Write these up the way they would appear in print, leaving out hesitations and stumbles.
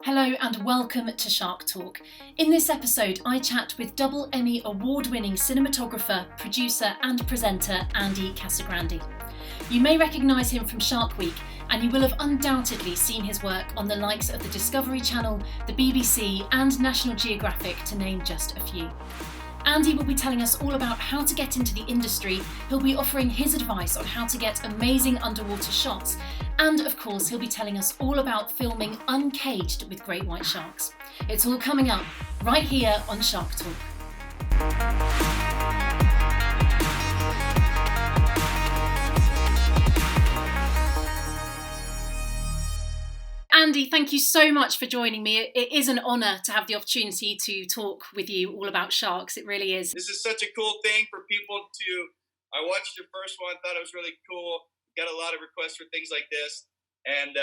Hello and welcome to Shark Talk. In this episode, I chat with double Emmy Award Winning cinematographer, producer and presenter Andy Casagrande. You may recognise him from Shark Week, and you will have undoubtedly seen his work on the likes of the Discovery Channel, the BBC and National Geographic, to name just a few. Andy will be telling us all about how to get into the industry. He'll be offering his advice on how to get amazing underwater shots. And of course, he'll be telling us all about filming Uncaged with great white sharks. It's all coming up right here on Shark Talk. Andy, thank you so much for joining me. It is an honour to have the opportunity to talk with you all about sharks. It really is. This is such a cool thing for people to... I watched your first one, thought it was really cool. Got a lot of requests for things like this. And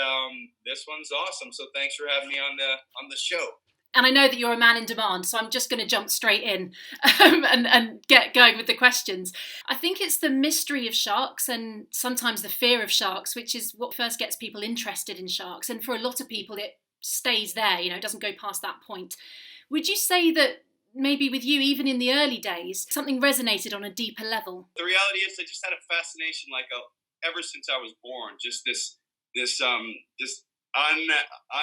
this one's awesome. So thanks for having me on the show. And I know that you're a man in demand, so I'm just going to jump straight in and get going with the questions. I think it's the mystery of sharks and sometimes the fear of sharks, which is what first gets people interested in sharks. And for a lot of people, it stays there, it doesn't go past that point. Would you say that maybe with you, even in the early days, something resonated on a deeper level? The reality is I just had a fascination ever since I was born, just this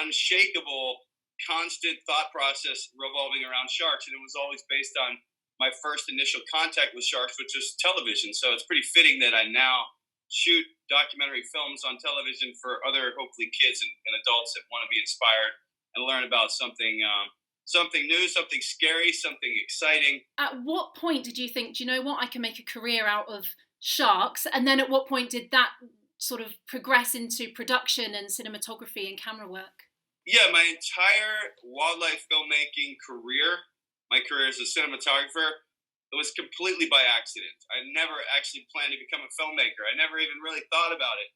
unshakable, constant thought process revolving around sharks. And it was always based on my first initial contact with sharks, which was television. So it's pretty fitting that I now shoot documentary films on television for other, hopefully, kids and adults that want to be inspired and learn about something new, something scary, something exciting. At what point did you think, do you know what, I can make a career out of sharks? And then at what point did that sort of progress into production and cinematography and camera work? Yeah, my entire wildlife filmmaking career, my career as a cinematographer, it was completely by accident. I never actually planned to become a filmmaker. I never even really thought about it.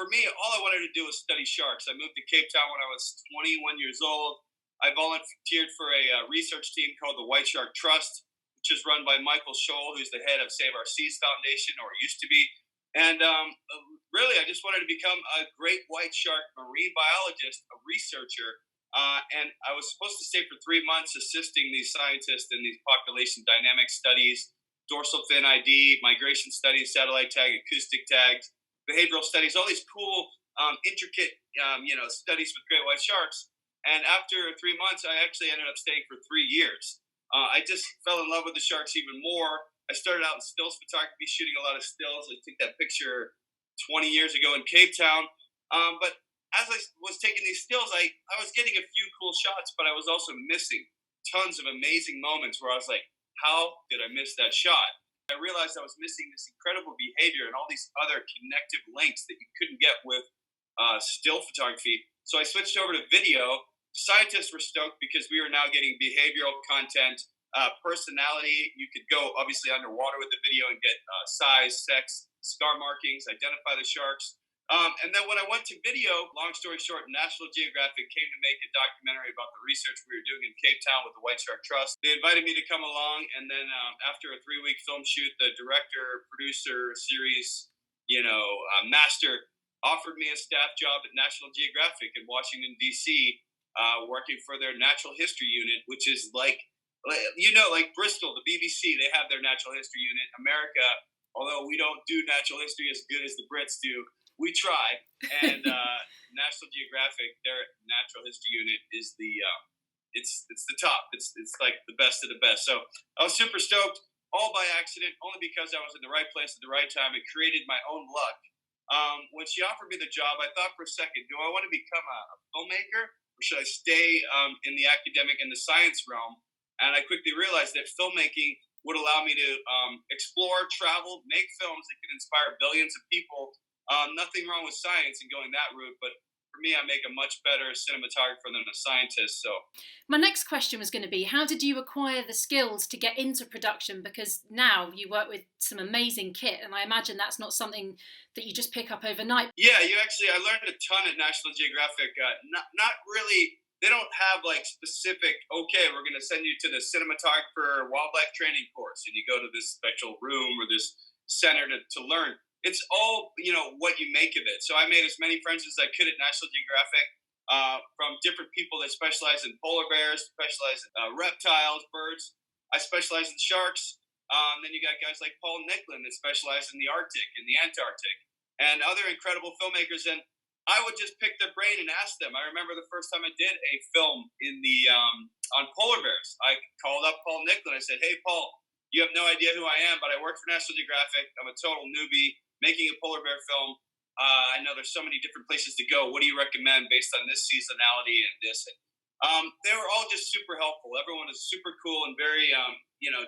For me, all I wanted to do was study sharks. I moved to Cape Town when I was 21 years old. I volunteered for a research team called the White Shark Trust, which is run by Michael Scholl, who's the head of Save Our Seas Foundation, or used to be. And really, I just wanted to become a great white shark marine biologist, a researcher. And I was supposed to stay for 3 months assisting these scientists in these population dynamic studies, dorsal fin ID, migration studies, satellite tag, acoustic tags, behavioral studies, all these cool, intricate, studies with great white sharks. And after 3 months, I actually ended up staying for 3 years. I just fell in love with the sharks even more. I started out in stills photography, shooting a lot of stills. I took that picture 20 years ago in Cape Town. But as I was taking these stills, I was getting a few cool shots, but I was also missing tons of amazing moments where I was like, how did I miss that shot? I realized I was missing this incredible behavior and all these other connective links that you couldn't get with still photography. So I switched over to video. Scientists were stoked because we were now getting behavioral content, personality. You could go obviously underwater with the video and get size, sex, scar markings, identify the sharks. And then when I went to video, long story short, National Geographic came to make a documentary about the research we were doing in Cape Town with the White Shark Trust. They invited me to come along, and then after a 3-week film shoot, the director, producer, series, master offered me a staff job at National Geographic in Washington, D.C., working for their natural history unit, which is like Bristol, the BBC, they have their natural history unit. America, although we don't do natural history as good as the Brits do, we try. And National Geographic, their natural history unit is it's the top. It's like the best of the best. So I was super stoked, all by accident, only because I was in the right place at the right time. It created my own luck. When she offered me the job, I thought for a second, do I want to become a filmmaker, or should I stay in the academic and the science realm? And I quickly realized that filmmaking would allow me to explore, travel, make films that can inspire billions of people. Nothing wrong with science and going that route, but for me, I make a much better cinematographer than a scientist. So my next question was going to be, how did you acquire the skills to get into production? Because now you work with some amazing kit, and I imagine that's not something that you just pick up overnight. Yeah, I learned a ton at National Geographic. Not really. They don't have specific, okay, we're going to send you to the cinematographer wildlife training course, and you go to this special room or this center to learn. It's all, what you make of it. So I made as many friends as I could at National Geographic. from different people that specialize in polar bears, specialize in reptiles, birds. I specialize in sharks. Then you got guys like Paul Nicklin that specialize in the Arctic and the Antarctic, and other incredible filmmakers. And I would just pick their brain and ask them. I remember the first time I did a film in the on polar bears. I called up Paul Nicklin. I said, "Hey, Paul, you have no idea who I am, but I work for National Geographic. I'm a total newbie making a polar bear film. I know there's so many different places to go. What do you recommend based on this seasonality and this?" And they were all just super helpful. Everyone is super cool and very,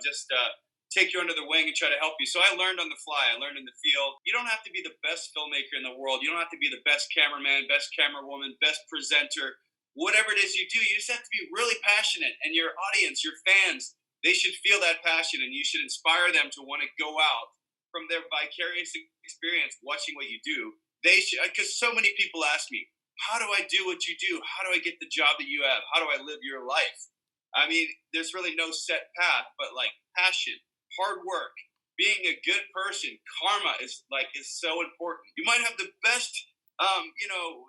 just take you under the wing and try to help you. So I learned on the fly. I learned in the field. You don't have to be the best filmmaker in the world. You don't have to be the best cameraman, best camerawoman, best presenter. Whatever it is you do, you just have to be really passionate. And your audience, your fans, they should feel that passion, and you should inspire them to want to go out from their vicarious experience watching what you do. They should, because so many people ask me, how do I do what you do? How do I get the job that you have? How do I live your life? I mean, there's really no set path, but like passion, hard work, being a good person, karma is so important. You might have the best,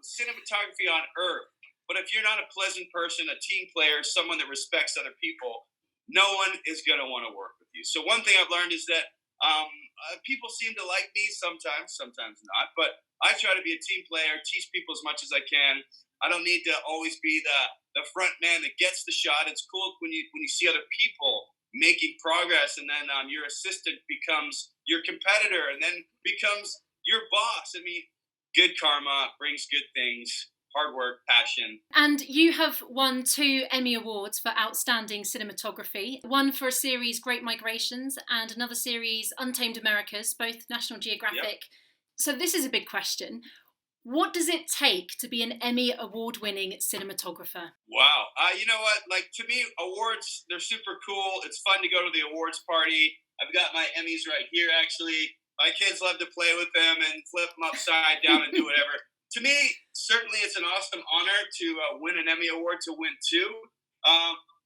cinematography on earth, but if you're not a pleasant person, a team player, someone that respects other people, no one is going to want to work with you. So one thing I've learned is that people seem to like me sometimes not, but I try to be a team player, teach people as much as I can. I don't need to always be the front man that gets the shot. It's cool when you see other people making progress, and then your assistant becomes your competitor and then becomes your boss. I mean, good karma brings good things. Hard work, passion. And you have won 2 Emmy Awards for Outstanding Cinematography, one for a series, Great Migrations, and another series, Untamed Americas, both National Geographic. Yep. So this is a big question. What does it take to be an Emmy Award Winning cinematographer? Wow. You know what? Like, to me, awards, they're super cool. It's fun to go to the awards party. I've got my Emmys right here, actually. My kids love to play with them and flip them upside down and do whatever. To me, certainly it's an awesome honor to win an Emmy Award, to win 2.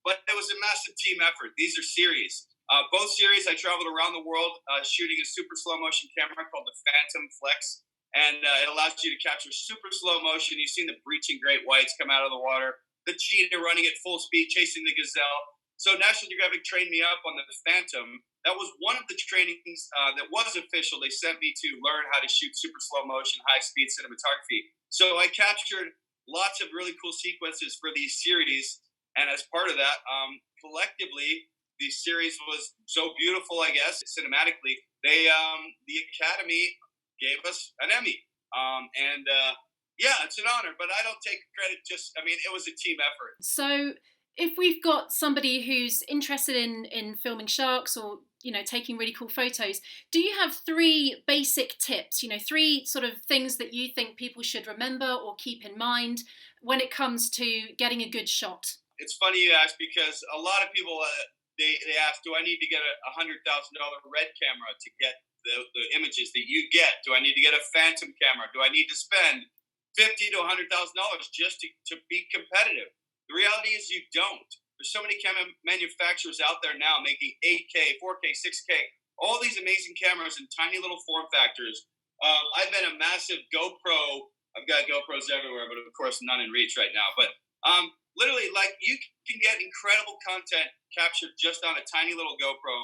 But it was a massive team effort. These are series. Both series, I traveled around the world shooting a super slow motion camera called the Phantom Flex. And it allows you to capture super slow motion. You've seen the breaching great whites come out of the water, the cheetah running at full speed, chasing the gazelle. So National Geographic trained me up on the Phantom. That was one of the trainings that was official. They sent me to learn how to shoot super slow motion, high speed cinematography. So I captured lots of really cool sequences for these series. And as part of that, collectively, the series was so beautiful, I guess, cinematically. The Academy gave us an Emmy. It's an honor, but I don't take credit. It was a team effort. So if we've got somebody who's interested in filming sharks or, taking really cool photos, do you have 3 basic tips, 3 sort of things that you think people should remember or keep in mind when it comes to getting a good shot? It's funny you ask, because a lot of people, they ask, do I need to get a $100,000 red camera to get the images that you get? Do I need to get a Phantom camera? Do I need to spend $50,000 to $100,000 just to be competitive? The reality is you don't. There's so many camera manufacturers out there now making 8K, 4K, 6K, all these amazing cameras in tiny little form factors. I've been a massive GoPro. I've got GoPros everywhere, but of course none in reach right now. But literally, like, you can get incredible content captured just on a tiny little GoPro.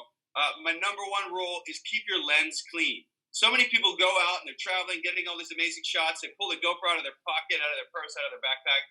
My number 1 rule is keep your lens clean. So many people go out and they're traveling, getting all these amazing shots. They pull the GoPro out of their pocket, out of their purse, out of their backpack.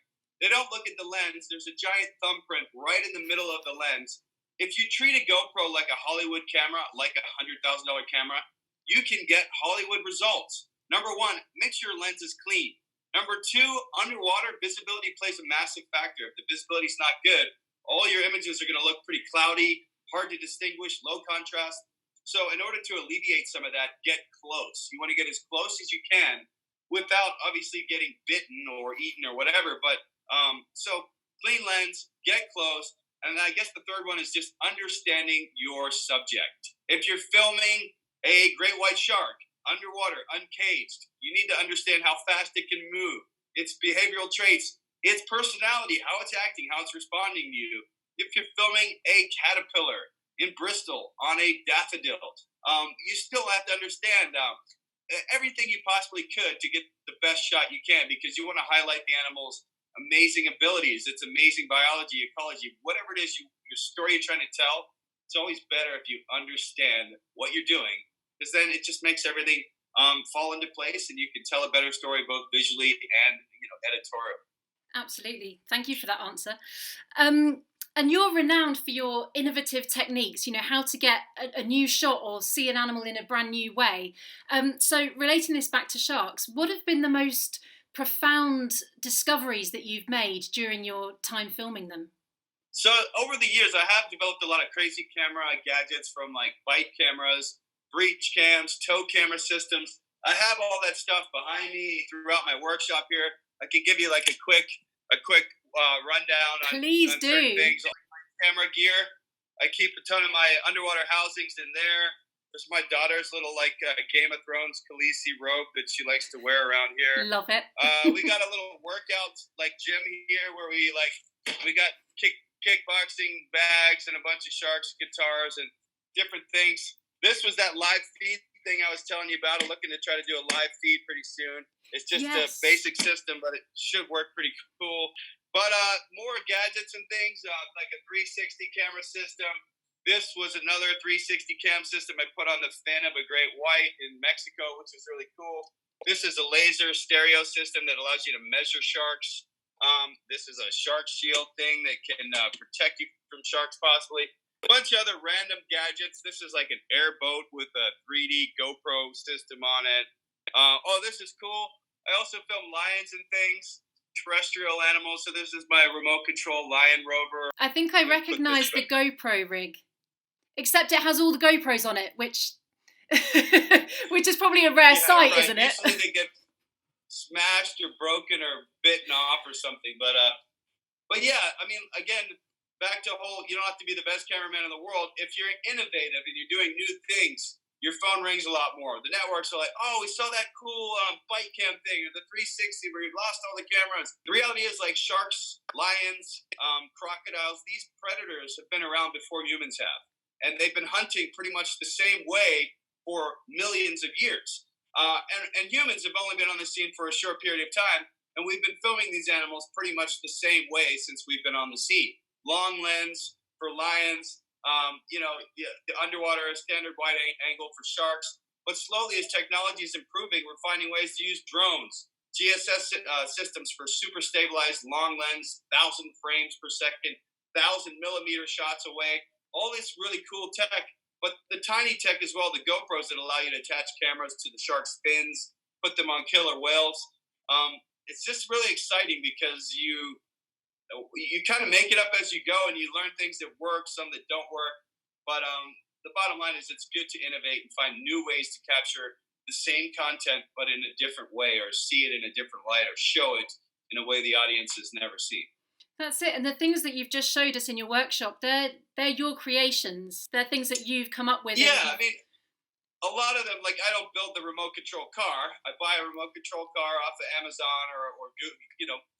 They don't look at the lens. There's a giant thumbprint right in the middle of the lens. If you treat a GoPro like a Hollywood camera, like a $100,000 camera, you can get Hollywood results. Number 1, make sure your lens is clean. Number 2, underwater, visibility plays a massive factor. If the visibility is not good, all your images are going to look pretty cloudy, hard to distinguish, low contrast. So in order to alleviate some of that, get close. You want to get as close as you can without obviously getting bitten or eaten or whatever. But so clean lens, get close. And I guess the third one is just understanding your subject. If you're filming a great white shark underwater, uncaged, you need to understand how fast it can move, its behavioral traits, its personality, how it's acting, how it's responding to you. If you're filming a caterpillar in Bristol on a daffodil, you still have to understand everything you possibly could to get the best shot you can, because you want to highlight the animals amazing abilities, its amazing biology, ecology, whatever it is, your story you're trying to tell. It's always better if you understand what you're doing, because then it just makes everything fall into place, and you can tell a better story both visually and editorial. Absolutely. Thank you for that answer. And you're renowned for your innovative techniques, how to get a new shot or see an animal in a brand new way. So relating this back to sharks, what have been the most profound discoveries that you've made during your time filming them? So over the years, I have developed a lot of crazy camera gadgets, from like bite cameras, breach cams, tow camera systems. I have all that stuff behind me throughout my workshop here. I can give you like a quick rundown Please on certain do. things. Like my camera gear, I keep a ton of my underwater housings in there. There's my daughter's little Game of Thrones Khaleesi robe that she likes to wear around here. Love it. We got a little workout gym here where we got kickboxing bags and a bunch of sharks guitars and different things. This was that live feed thing I was telling you about. I'm looking to try to do a live feed pretty soon. It's just a basic system, but it should work pretty cool. But more gadgets and things, like a 360 camera system. This was another 360 cam system I put on the fin of a great white in Mexico, which is really cool. This is a laser stereo system that allows you to measure sharks. This is a shark shield thing that can protect you from sharks, possibly. A bunch of other random gadgets. This is like an airboat with a 3D GoPro system on it. This is cool. I also film lions and things, terrestrial animals. So this is my remote control lion rover. I think I recognize the GoPro rig, except it has all the GoPros on it, which which is probably a rare sight, right. Isn't it? Usually they get smashed or broken or bitten off or something. But yeah, I mean, again, back to you don't have to be the best cameraman in the world. If you're innovative and you're doing new things, your phone rings a lot more. The networks are like, oh, we saw that cool bite cam thing, or the 360 where you lost all the cameras. The reality is, like, sharks, lions, crocodiles, these predators have been around before humans have. And they've been hunting pretty much the same way for millions of years. And humans have only been on the scene for a short period of time, and we've been filming these animals pretty much the same way since we've been on the scene. Long lens for lions, the underwater standard wide angle for sharks. But slowly, as technology is improving, we're finding ways to use drones, GSS systems for super stabilized long lens, 1,000 frames per second, 1,000 millimeter shots away. All this really cool tech, but the tiny tech as well, the GoPros that allow you to attach cameras to the shark's fins, put them on killer whales. It's just really exciting because you kind of make it up as you go, and you learn things that work, some that don't work. But the bottom line is, it's good to innovate and find new ways to capture the same content, but in a different way, or see it in a different light, or show it in a way the audience has never seen. That's it. And the things that you've just showed us in your workshop, they're your creations. They're things that you've come up with. Yeah, I mean, a lot of them, like, I don't build the remote control car. I buy a remote control car off of Amazon or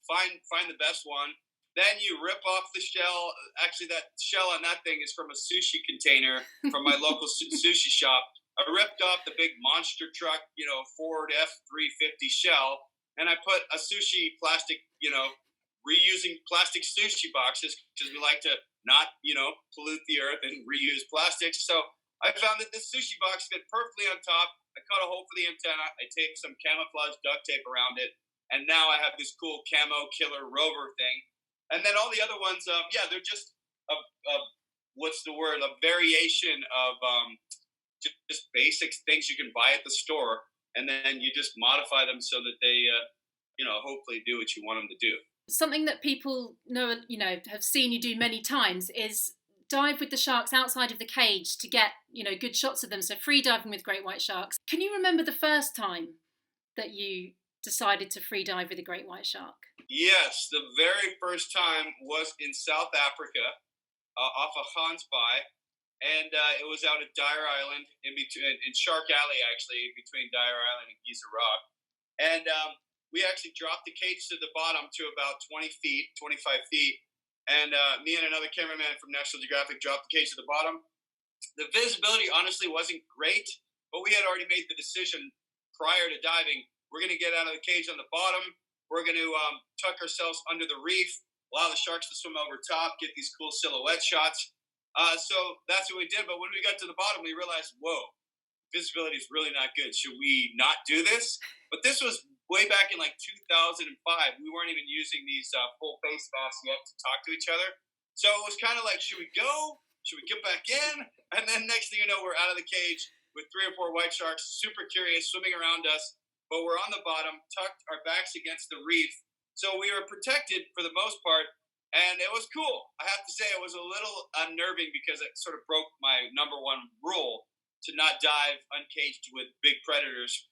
find the best one. Then you rip off the shell. Actually, that shell on that thing is from a sushi container from my local sushi shop. I ripped off the big monster truck, Ford F-350 shell, and I put a sushi plastic, reusing plastic sushi boxes, because we like to not, pollute the earth and reuse plastics. So I found that this sushi box fit perfectly on top. I cut a hole for the antenna. I taped some camouflage duct tape around it. And now I have this cool camo killer rover thing. And then all the other ones, they're just a variation of just basic things you can buy at the store. And then you just modify them so that they, hopefully do what you want them to do. Something that people know, have seen you do many times is dive with the sharks outside of the cage to get, good shots of them. So freediving with great white sharks. Can you remember the first time that you decided to freedive with a great white shark? Yes, the very first time was in South Africa, off of Gansbaai, and it was out at Dyer Island, in Shark Alley, actually, between Dyer Island and Giza Rock. And we actually dropped the cage to the bottom to about 25 feet. And me and another cameraman from National Geographic dropped the cage to the bottom. The visibility, honestly, wasn't great, but we had already made the decision prior to diving. We're going to get out of the cage on the bottom. we're going to tuck ourselves under the reef, allow the sharks to swim over top, get these cool silhouette shots. So that's what we did. But when we got to the bottom, we realized, whoa, visibility is really not good. Should we not do this? But this was way back in like 2005. We weren't even using these full face masks yet to talk to each other. So it was kind of like, should we go? Should we get back in? And then next thing you know, we're out of the cage with 3 or 4 white sharks, super curious, swimming around us. But we're on the bottom, tucked our backs against the reef. So we were protected for the most part. And it was cool. I have to say it was a little unnerving because it sort of broke my number one rule to not dive uncaged with big predators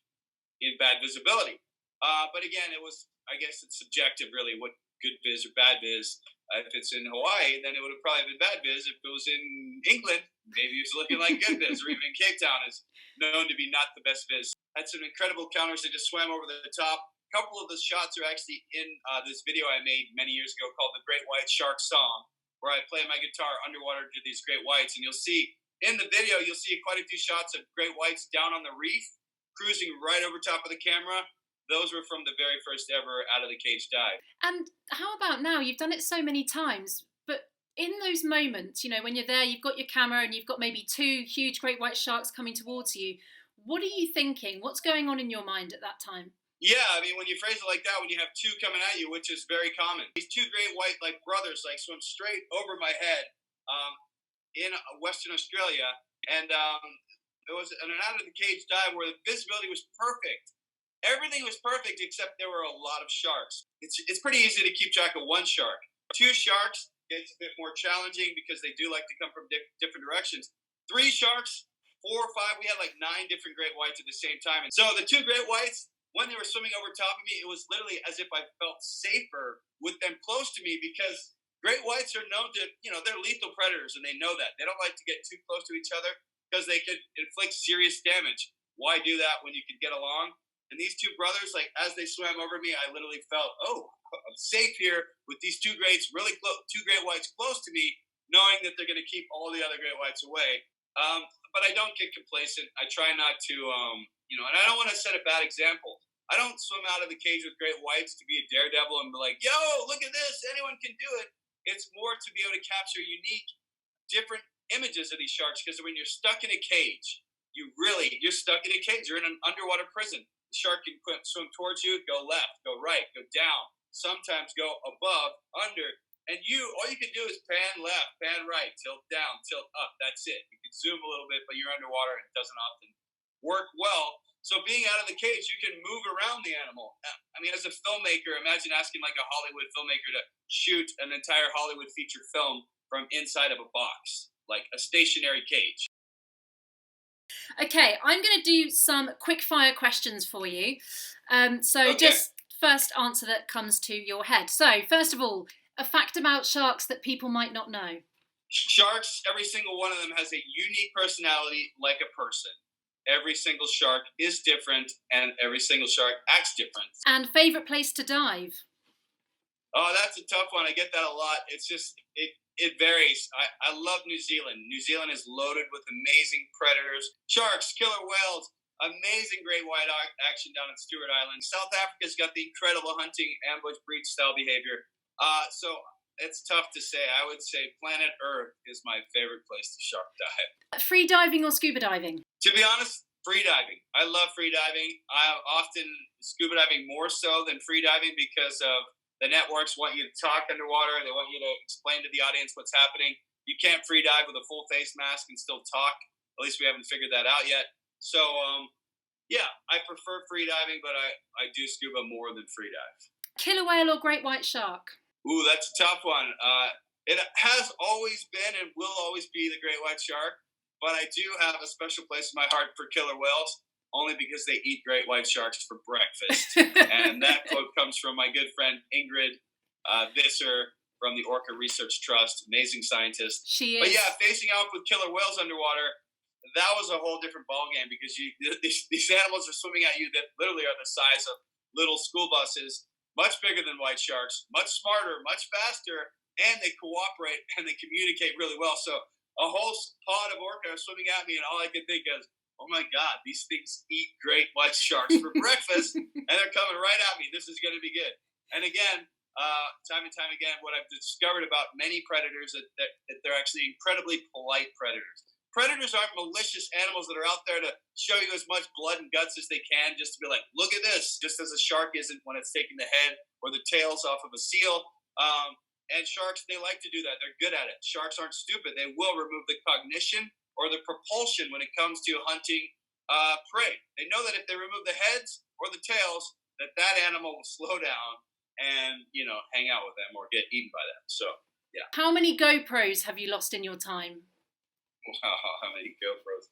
in bad visibility. But again, it was, I guess it's subjective really, what good viz or bad viz. If it's in Hawaii, then it would have probably been bad viz. If it was in England, maybe it's looking like good viz, or even Cape Town is known to be not the best viz. Had some incredible counters that just swam over the top. A couple of the shots are actually in this video I made many years ago called The Great White Shark Song, where I play my guitar underwater to these great whites. And you'll see in the video, you'll see quite a few shots of great whites down on the reef, cruising right over top of the camera. Those were from the very first ever out of the cage dive. And how about now? You've done it so many times, but in those moments, when you're there, you've got your camera and you've got maybe 2 huge great white sharks coming towards you. What are you thinking? What's going on in your mind at that time? Yeah, I mean, when you phrase it like that, when you have 2 coming at you, which is very common. These 2 great white brothers swim straight over my head in Western Australia, and it was an out of the cage dive where the visibility was perfect. Everything was perfect except there were a lot of sharks. It's pretty easy to keep track of 1 shark. 2 sharks, it's a bit more challenging because they do like to come from different directions. 3 sharks, 4 or 5, we had 9 different great whites at the same time. And so the 2 great whites, when they were swimming over top of me, it was literally as if I felt safer with them close to me because great whites are known to, they're lethal predators and they know that. They don't like to get too close to each other because they could inflict serious damage. Why do that when you can get along? And these 2 brothers, as they swam over me, I literally felt, oh, I'm safe here with these 2 greats, really close, 2 great whites close to me, knowing that they're going to keep all the other great whites away. But I don't get complacent. I try not to, and I don't want to set a bad example. I don't swim out of the cage with great whites to be a daredevil and be like, yo, look at this, anyone can do it. It's more to be able to capture unique, different images of these sharks because when you're stuck in a cage, you're stuck in a cage. You're in an underwater prison. The shark can swim towards you, go left, go right, go down, sometimes go above, under. And all you can do is pan left, pan right, tilt down, tilt up. That's it. You can zoom a little bit, but you're underwater and it doesn't often work well. So being out of the cage, you can move around the animal. I mean, as a filmmaker, imagine asking a Hollywood filmmaker to shoot an entire Hollywood feature film from inside of a box, like a stationary cage. Okay, I'm going to do some quick fire questions for you. Okay. Just first answer that comes to your head. So first of all, a fact about sharks that people might not know. Sharks, every single one of them has a unique personality like a person. Every single shark is different and every single shark acts different. And favourite place to dive? Oh, that's a tough one. I get that a lot. It's just, it varies. I love New Zealand. New Zealand is loaded with amazing predators. Sharks, killer whales, amazing great white action down in Stewart Island. South Africa's got the incredible hunting, ambush, breach style behavior. So it's tough to say. I would say planet Earth is my favorite place to shark dive. Free diving or scuba diving? To be honest, free diving. I love free diving. I often scuba diving more so than free diving because of the networks want you to talk underwater. They want you to explain to the audience what's happening. You can't free dive with a full face mask and still talk. At least we haven't figured that out yet. So, yeah, I prefer free diving, but I do scuba more than free dive. Killer whale or great white shark? Ooh, that's a tough one. It has always been and will always be the great white shark, but I do have a special place in my heart for killer whales, only because they eat great white sharks for breakfast. And that quote comes from my good friend Ingrid Visser from the Orca Research Trust, amazing scientist. She is. But yeah, facing off with killer whales underwater, that was a whole different ballgame because these animals are swimming at you that literally are the size of little school buses, much bigger than white sharks, much smarter, much faster, and they cooperate and they communicate really well. So a whole pod of orca are swimming at me, and all I could think is, oh my God, these things eat great white sharks for breakfast, and they're coming right at me. This is going to be good. And again, time and time again, what I've discovered about many predators that they're actually incredibly polite predators. Predators aren't malicious animals that are out there to show you as much blood and guts as they can, just to be like, look at this, just as a shark isn't when it's taking the head or the tails off of a seal. And sharks, they like to do that. They're good at it. Sharks aren't stupid. They will remove the cognition or the propulsion when it comes to hunting prey. They know that if they remove the heads or the tails, that animal will slow down and, hang out with them or get eaten by them. So, yeah. How many GoPros have you lost in your time? Wow, how many GoPros?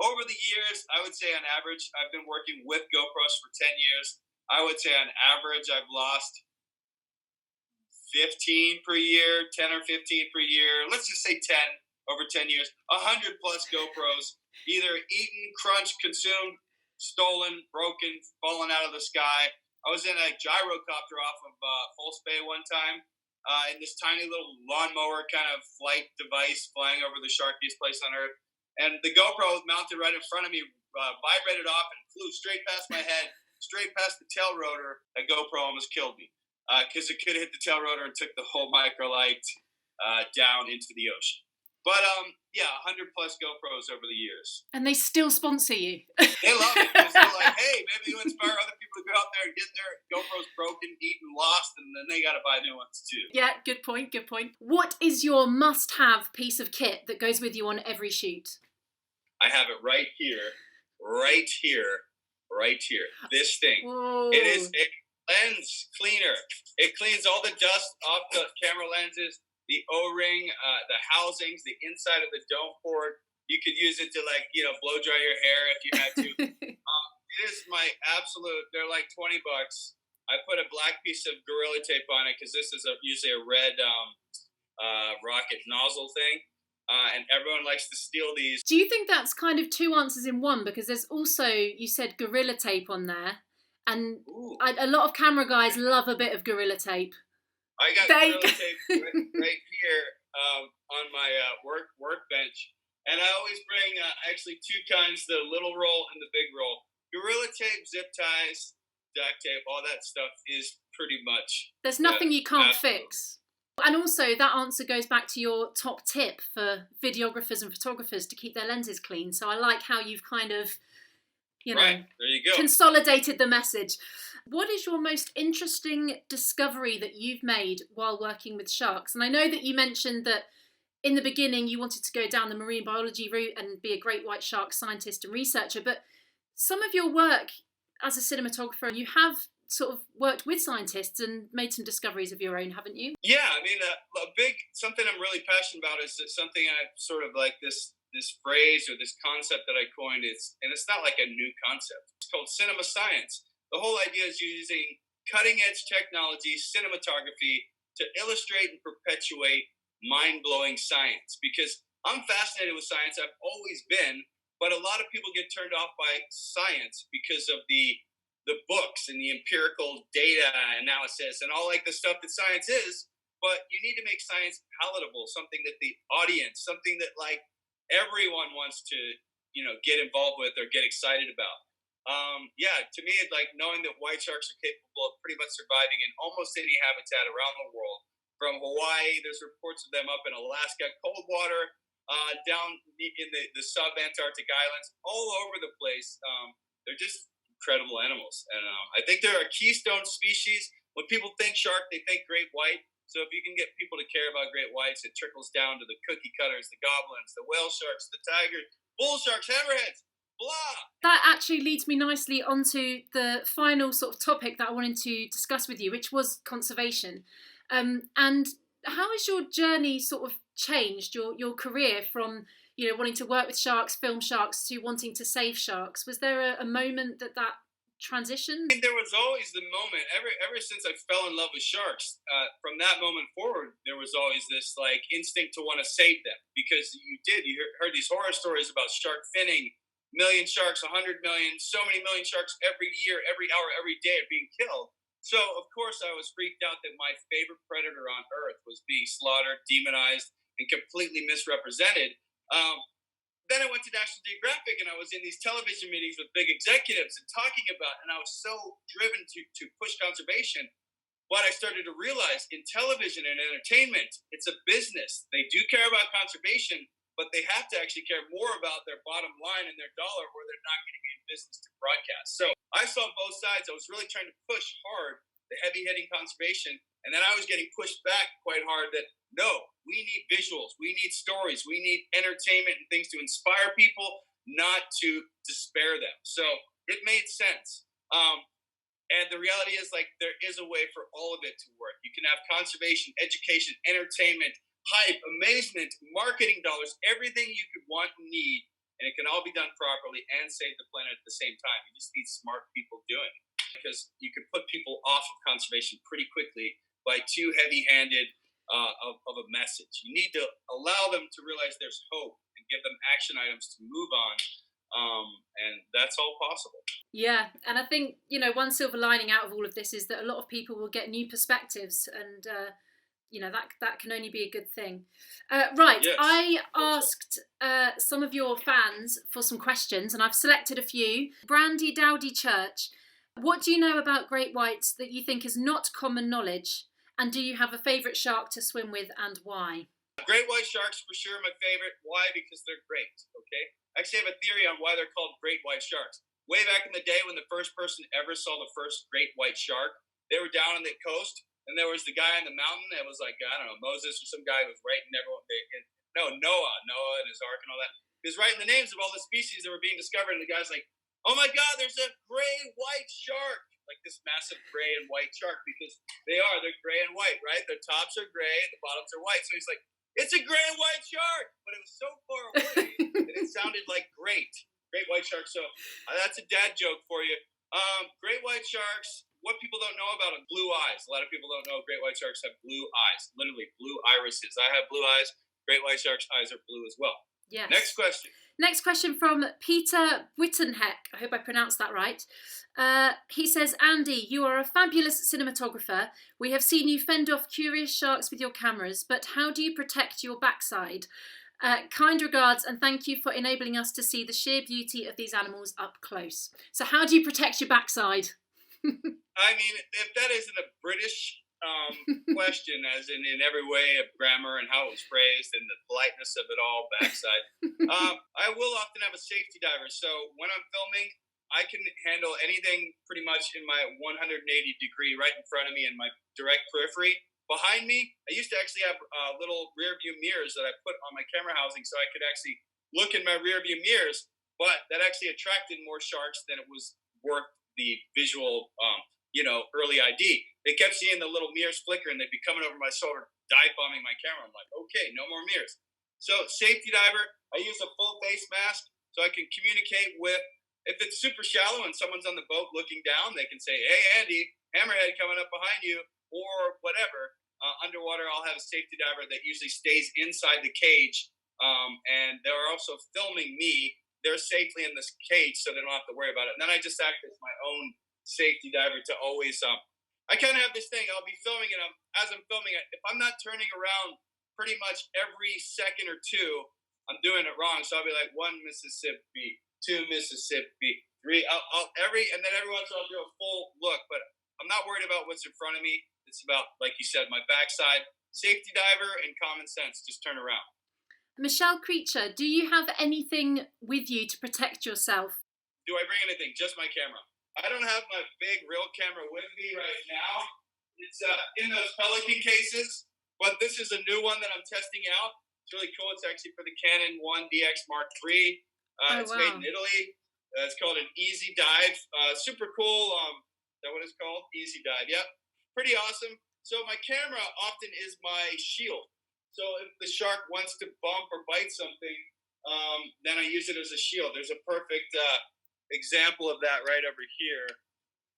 Over the years, I would say on average, I've been working with GoPros for 10 years. I would say on average, I've lost 15 per year, 10 or 15 per year. Let's just say 10 over 10 years. 100 plus GoPros, either eaten, crunched, consumed, stolen, broken, fallen out of the sky. I was in a gyrocopter off of False Bay one time. In this tiny little lawnmower kind of flight device flying over the sharkiest place on earth. And the GoPro mounted right in front of me vibrated off and flew straight past my head, straight past the tail rotor. That GoPro almost killed me because it could have hit the tail rotor and took the whole microlight down into the ocean. But 100 plus GoPros over the years. And they still sponsor you. They love it. They're like, hey, maybe you inspire other people to go out there and get their GoPros broken, eaten, lost, and then they got to buy new ones too. Yeah, good point. What is your must-have piece of kit that goes with you on every shoot? I have it right here. This thing. Whoa. It is a lens cleaner. It cleans all the dust off the camera lenses. The O-ring, the housings, the inside of the dome port. You could use it to blow dry your hair if you had to. It is my absolute. They're like $20. I put a black piece of Gorilla Tape on it because this is usually a red rocket nozzle thing, and everyone likes to steal these. Do you think that's kind of two answers in one? Because there's also, you said Gorilla Tape on there, and a lot of camera guys love a bit of Gorilla Tape. I got Gorilla Tape right here on my workbench, and I always bring actually two kinds: the little roll and the big roll. Gorilla Tape, zip ties, duct tape, all that stuff is pretty much. There's nothing you can't fix. And also, that answer goes back to your top tip for videographers and photographers to keep their lenses clean. So I like how you've kind of, right, there you go, consolidated the message. What is your most interesting discovery that you've made while working with sharks? And I know that you mentioned that in the beginning you wanted to go down the marine biology route and be a great white shark scientist and researcher, but some of your work as a cinematographer, you have sort of worked with scientists and made some discoveries of your own, haven't you? Yeah, I mean, something I'm really passionate about is something I sort of like this phrase or this concept that I coined. And it's not like a new concept. It's called cinema science. The whole idea is using cutting-edge technology, cinematography, to illustrate and perpetuate mind-blowing science. Because I'm fascinated with science. I've always been, but a lot of people get turned off by science because of the books and the empirical data analysis and all like the stuff that science is. But you need to make science palatable, something that the audience, something that like everyone wants to, get involved with or get excited about. To me, like knowing that white sharks are capable of pretty much surviving in almost any habitat around the world. From Hawaii, there's reports of them up in Alaska, cold water, down in the sub-Antarctic islands, all over the place. They're just incredible animals. And I think they're a keystone species. When people think shark, they think great white. So if you can get people to care about great whites, it trickles down to the cookie cutters, the goblins, the whale sharks, the tigers, bull sharks, hammerheads. Blah. That actually leads me nicely onto the final sort of topic that I wanted to discuss with you, which was conservation. And how has your journey sort of changed, your career from, wanting to work with sharks, film sharks, to wanting to save sharks? Was there a moment that transitioned? I think there was always the moment, ever since I fell in love with sharks, from that moment forward, there was always this like instinct to want to save them, because you heard these horror stories about shark finning. Million sharks, 100 million, so many million sharks every year, every hour, every day are being killed. So, of course, I was freaked out that my favorite predator on Earth was being slaughtered, demonized, and completely misrepresented. then I went to National Geographic and I was in these television meetings with big executives and talking about, and I was so driven to push conservation. But I started to realize in television and entertainment, it's a business. They do care about conservation, but they have to actually care more about their bottom line and their dollar, or they're not going to be in business to broadcast. So I saw both sides. I was really trying to push hard the heavy hitting conservation. And then I was getting pushed back quite hard that no, we need visuals, we need stories, we need entertainment and things to inspire people, not to despair them. So it made sense. And the reality is, like, there is a way for all of it to work. You can have conservation, education, entertainment, hype, amazement, marketing dollars, everything you could want and need, and it can all be done properly and save the planet at the same time. You just need smart people doing it, because you could put people off of conservation pretty quickly by too heavy-handed of a message. You need to allow them to realize there's hope and give them action items to move on. And that's all possible. Yeah, and I think, you know, one silver lining out of all of this is that a lot of people will get new perspectives, and you know, that can only be a good thing. Right, yes. I asked some of your fans for some questions, and I've selected a few. Brandy Dowdy Church, what do you know about great whites that you think is not common knowledge? And do you have a favourite shark to swim with, and why? Great white sharks for sure my favorite. Why? Because they're great, okay? I actually have a theory on why they're called great white sharks. Way back in the day when the first person ever saw the first great white shark, they were down on the coast, and there was the guy on the mountain that was like, I don't know, Moses or some guy who was writing everyone. Noah and his ark and all that. He was writing the names of all the species that were being discovered, and the guy's like, oh my God, there's a gray white shark. Like this massive gray and white shark, because they're gray and white, right? Their tops are gray and the bottoms are white. So he's like, it's a gray and white shark, but it was so far away that it sounded like great white shark. So that's a dad joke for you. Great white sharks, what people don't know about them, blue eyes. A lot of people don't know great white sharks have blue eyes, literally blue irises. I have blue eyes. Great white sharks' eyes are blue as well. Yes. Next question. Next question from Peter Wittenheck. I hope I pronounced that right. He says, Andy, you are a fabulous cinematographer. We have seen you fend off curious sharks with your cameras, but how do you protect your backside? Kind regards, and thank you for enabling us to see the sheer beauty of these animals up close. So how do you protect your backside? I mean, if that isn't a British question, as in every way of grammar and how it was phrased and the politeness of it all, backside. I will often have a safety diver. So when I'm filming, I can handle anything pretty much in my 180 degree right in front of me in my direct periphery. Behind me, I used to actually have little rear view mirrors that I put on my camera housing so I could actually look in my rear view mirrors, but that actually attracted more sharks than it was worth the visual early ID. They kept seeing the little mirrors flicker and they'd be coming over my shoulder, dive bombing my camera. I'm like, okay, no more mirrors. So safety diver, I use a full face mask so I can communicate with, if it's super shallow and someone's on the boat looking down, they can say, hey, Andy, hammerhead coming up behind you, or whatever. Underwater, I'll have a safety diver that usually stays inside the cage. And they're also filming me. They're safely in this cage so they don't have to worry about it. And then I just act as my own safety diver to always I kind of have this thing. I'll be filming it. As I'm filming it, if I'm not turning around pretty much every second or two, I'm doing it wrong. So I'll be like 1 Mississippi, 2 Mississippi, 3. And then every once in a while I'll do a full look. But I'm not worried about what's in front of me. It's about, like you said, my backside. Safety diver and common sense. Just turn around. Michelle Creature, do you have anything with you to protect yourself? Do I bring anything? Just my camera. I don't have my big real camera with me right now. It's in those Pelican cases, but this is a new one that I'm testing out. It's really cool. It's actually for the Canon 1DX Mark III. It's made in Italy. It's called an Easy Dive. Super cool. Is that what it's called? Easy Dive. Yep. Pretty awesome. So my camera often is my shield. So if the shark wants to bump or bite something, then I use it as a shield. There's a perfect example of that right over here.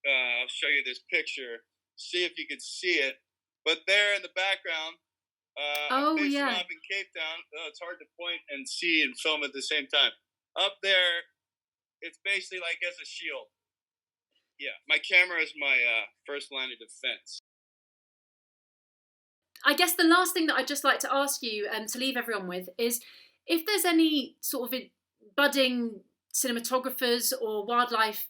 I'll show you this picture. See if you can see it. But there in the background, off in Cape Town. It's hard to point and see and film at the same time. Up there, it's basically like as a shield. Yeah, my camera is my first line of defense. I guess the last thing that I'd just like to ask you and to leave everyone with is if there's any sort of budding cinematographers or wildlife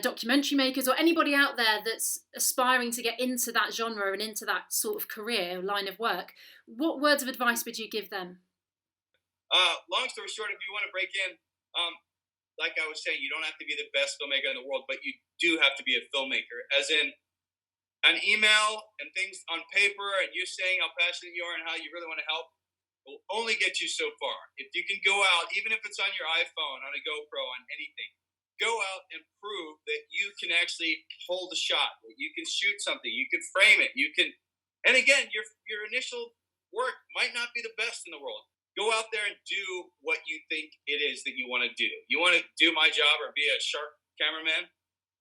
documentary makers, or anybody out there that's aspiring to get into that genre and into that sort of career line of work, what words of advice would you give them? Long story short, if you want to break in, like I was saying, you don't have to be the best filmmaker in the world, but you do have to be a filmmaker. As in, an email and things on paper, and you saying how passionate you are and how you really want to help will only get you so far. If you can go out, even if it's on your iPhone, on a GoPro, on anything, go out and prove that you can actually hold a shot, that you can shoot something, you can frame it, you can. And again, your initial work might not be the best in the world. Go out there and do what you think it is that you want to do. You want to do my job or be a shark cameraman?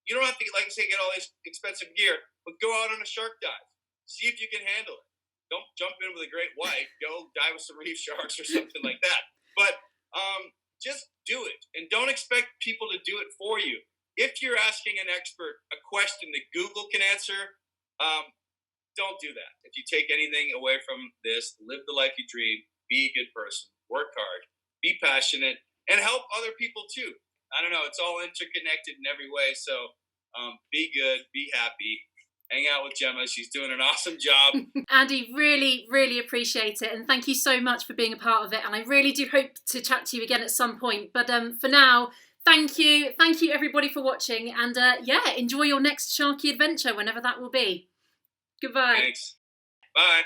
You don't have to, like I say, get all this expensive gear, but go out on a shark dive. See if you can handle it. Don't jump in with a great white. Go dive with some reef sharks or something like that. But just do it, and don't expect people to do it for you. If you're asking an expert a question that Google can answer, don't do that. If you take anything away from this, live the life you dream. Be a good person, work hard, be passionate, and help other people too. I don't know, it's all interconnected in every way. So be good, be happy, hang out with Gemma. She's doing an awesome job. Andy, really, really appreciate it. And thank you so much for being a part of it. And I really do hope to chat to you again at some point. But for now, thank you. Thank you, everybody, for watching. And enjoy your next sharky adventure, whenever that will be. Goodbye. Thanks. Bye.